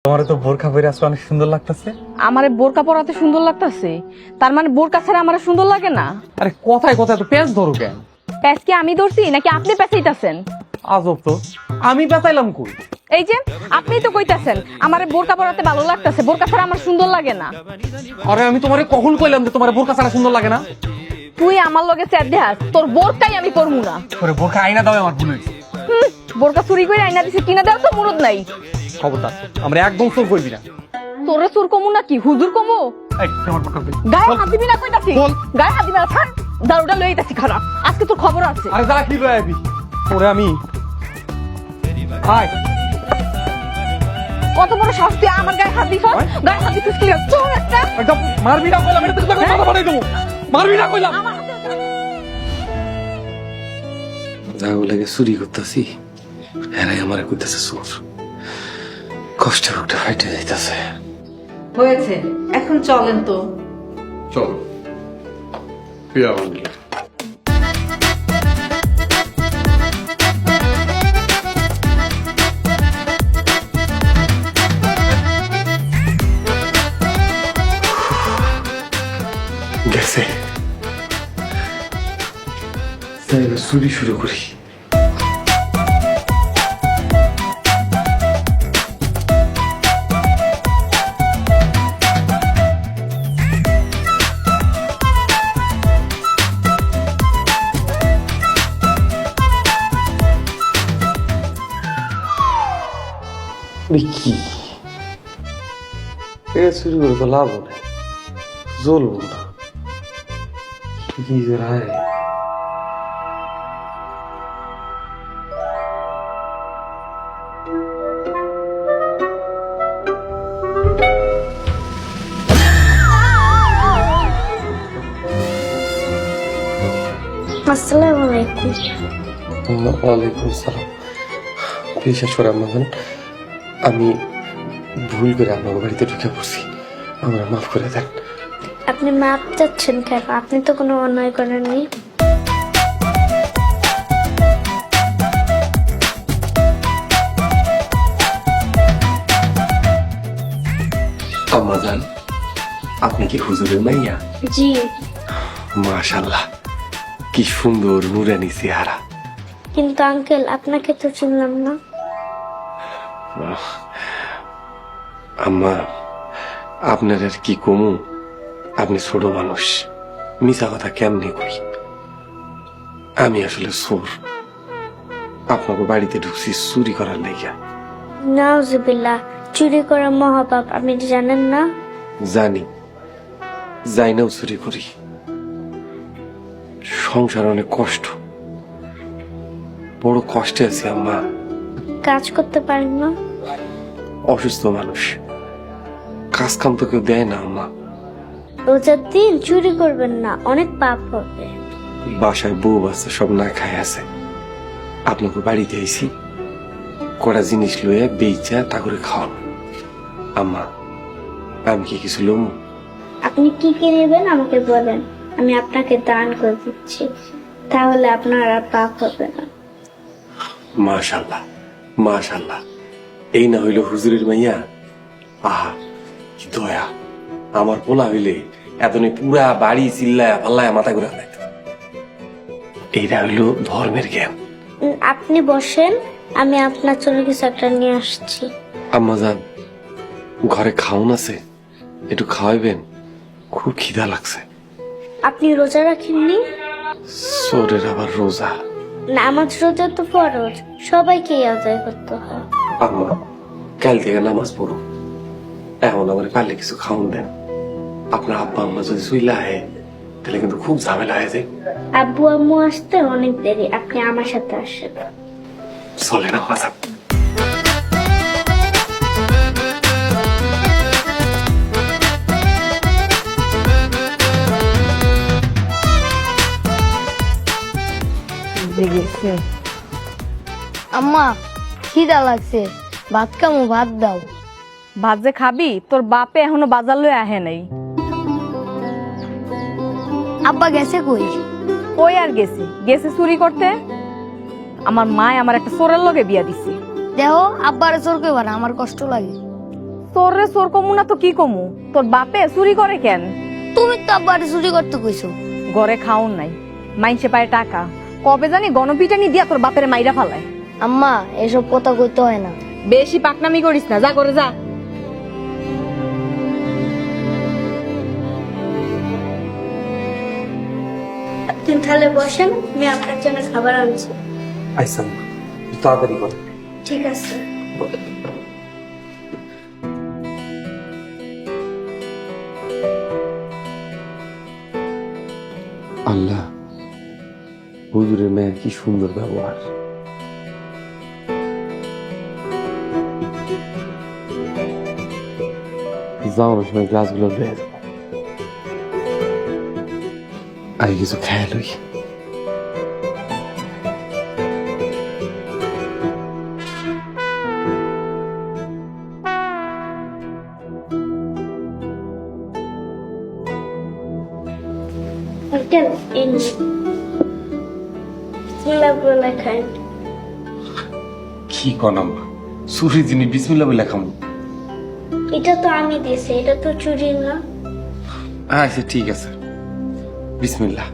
তোমার তো বোরখা পরে আজকে অনেক সুন্দর লাগতেছে। আমারে বোরকা পরাতে সুন্দর লাগতাছে, তার মানে বোরকা ছাড়া আমার সুন্দর লাগে না? আরে কথায় কথায় তো পেঁচ ধরো কেন? প্যাচ কি আমি ধরছি নাকি আপনি পেঁচাইতাছেন? আজব তো, আমি পেঁচাইলাম কই? এই যে আপনিই তো কইতাছেন আমারে বোরকা পরাতে ভালো লাগতাছে, বোরকা ছাড়া আমার সুন্দর লাগে না। আরে আমি তোমারে কখন কইলাম যে তোমার বোরখা ছাড়া সুন্দর লাগে না? তুই আমার লগে চ্যাট দেহাস, তোর বোরকাই আমি পরমু না। তোরে বোরখা আইনা দাও, আমার ভুল হয়েছে। বোরকা চুরি করে আইনা দিছে, কিনা দেওয়া তো মুরদ নাই। খবরদার, আমরা একদম চোর করবি না। তোরে চোর কমু নাকি হুজুর কমু? এই তোমার বোরখা কই? গায়ে হাত দিবি না কইতাছি, বল। গায়ে হাত দিবি না। ছাড়, দারুটা লই আইতাছি খারাপ, আজকে তোর খবর আছে। আরে যা কি লয় আবি ওরে আমি আয়। কত বড় সাহস তুই আমার গায়ে হাত দিছ? গায়ে হাত দিছিস কি চোর একটা? একদম মারবি না কইলাম, এটা তোকে মাথা বানাই দেবো। মারবি না কইলাম। আমার হাতে যাও লাগে চুরি করতেছি, এরাই আমার কইতেছে চোর। কষ্টে বুকটা ফাইটে যাইতেছে। হয়েছে, এখন চলেন তো। চল প্রিয়া বন্ধু। গেছে, চুরি শুরু করি। কি এটা চুরি করে তো লাভ নেই, জ্বলবো না। কি যে রায়, আসসালামু আলাইকুম। ওয়ালাইকুম আসসালাম। বিশ্বাস করে আম্মাজান, আমি ভুল করে আপনার বাড়িতে ঢুকে পড়ছি, আমরা মাফ করে দেন। আপনি মাপ চাচ্ছেন কেন? আপনি তো কোনো অন্যায় করেননি। আম্মাজান, আপনি কি হুজুরের মাইয়া? জি। মাশাআল্লাহ, কি সুন্দর নুরানি চেহারা। কিন্তু আঙ্কেল, আপনাকে তো চিনলাম না। আম্মা, আপনার আর কি কমু, আপনি ছোট মানুষ, মিছা কথা কেমনে কই। আমি আসলে চোর, আপনাকে বাড়িতে ঢুকছি চুরি করার লাইগা। নাউজুবিল্লাহ, চুরি করা মহাপাপ, আপনি জানেন না? জানি, যাই নাও চুরি করি। সংসার অনেক কষ্ট, বড় কষ্টে আছি আম্মা। কাজ করতে পারেন না? অসুস্থ মানুষ, কাজ কাম তো কেউ দেয় না আম্মা। রোজার দিন চুরি করবেন না, অনেক পাপ হবে। বাসায় বউ বাচ্চা সব না খায় আছে, আপনাকে বাড়িতে আইছি, কড়া জিনিস লইয়া বেচা তা করে খাওয়ান। আম্মা, আমি কি কিছু লম? আপনি কি কি নেবেন আমাকে বলেন, আমি আপনাকে দান করে দিচ্ছি, তাহলে আপনার আর পাপ হবে না। মাশাআল্লাহ, মাশাআল্লাহ, এই না হইল হুজুরের মাইয়া। আহা কি দয়া, আমার পোলা হইলে এতনি পুরা বাড়ি চিল্লায়া পাল্লায়া মাথা ঘুরা লাইত। এইটা হইল ধর্মের জ্ঞান। আপনি বসেন, আমি আপনার জন্য কিছু একটা নিয়ে আসছি। আম্মা জান, ঘরে খাওন আছে, একটু খাওয়াইবেন, খুব খিদা লাগছে। আপনি রোজা রাখেননি? সোরের আবার রোজা? নামাজ রোজা তো ফরজ, সবাইকে আদায় করতে হয়। আম্মা, কাল থেকে নামাজ পড়ো, এখন আমার পারলে কিছু খাওন দেন। আপনার আব্বা আম্মা যদি শুইলা আহে তাহলে কিন্তু খুব ঝামেলা হয়ে যায়। আব্বু আম্মু আসতে অনেক দেরি, আপনি আমার সাথে আসেন। চলে না বাজা। আম্মা, খিদা লাগছে, ভাত খামু, ভাত দাও। ভাত যে খাবি, তোর বাপে এখনো বাজার লয়ে আহে নাই। আব্বা গেছে কই? কই আর গেছে, গেছে চুরি করতে। আমার মায় আমার একটা চোরের লগে বিয়া দিছে। দেহ আব্বার জোর কইবা না, আমার কষ্ট লাগে। চোরে চোর কমু না তো কি কমু? তোর বাপে চুরি করে কেন? তুমি তো আব্বার চুরি করতে কইছো। ঘরে খাওন নাই, মাইনসে পায় টাকা, কবে জানি গণপিটানি দিয়া তোর বাপের মাইরা ফালায়। আম্মা এসব কথা কইতে হয় না। বেশি পাকনামি করিস না, যা করে যা। আপনি তাহলে বসেন, আমি আপনার জন্য খাবার আনছি। আইসা তাড়াতাড়ি কর। ঠিক আছে। আল্লাহ, হুজুরের মেয়ের কি সুন্দর ব্যবহার। যাওয়ানোর সময় গ্লাসগুলো লয়ে যাবো, আগে কিছু খেয়াল লই। আঙ্কেল, এই নিন। বিসমিল্লাহ বলে খান। কি কনাম সুরি জিনি বিসমিল্লাহ বলে খামু? এটা তো আমি দিয়েছি, এটা তো চুরি না। আচ্ছা ঠিক আছে, বিসমিল্লাহ।